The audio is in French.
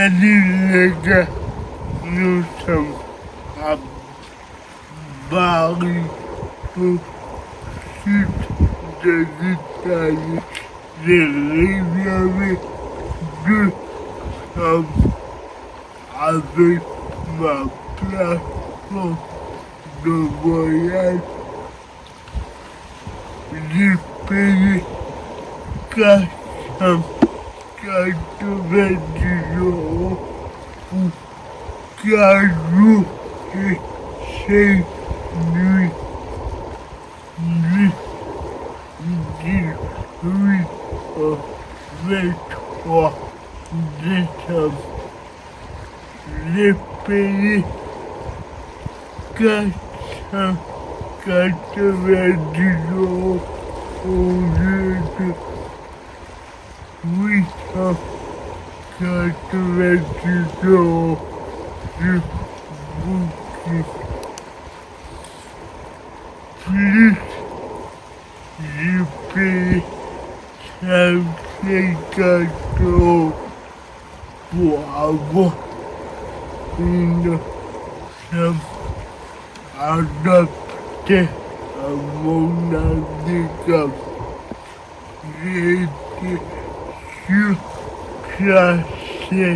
Salut les gars, nous sommes à Bari, au sud de l'Italie. J'ai réservé 2 chambres avec ma plateforme de voyage. J'ai payé 490 € pour 4 jours et 6 nuits. 18 au 23 décembre. J'ai payé 490 € au lieu de 890 € du bouquet. Plus j'ai payé 150 € pour avoir une chambre adaptée à mon handicap. J'ai été surclassé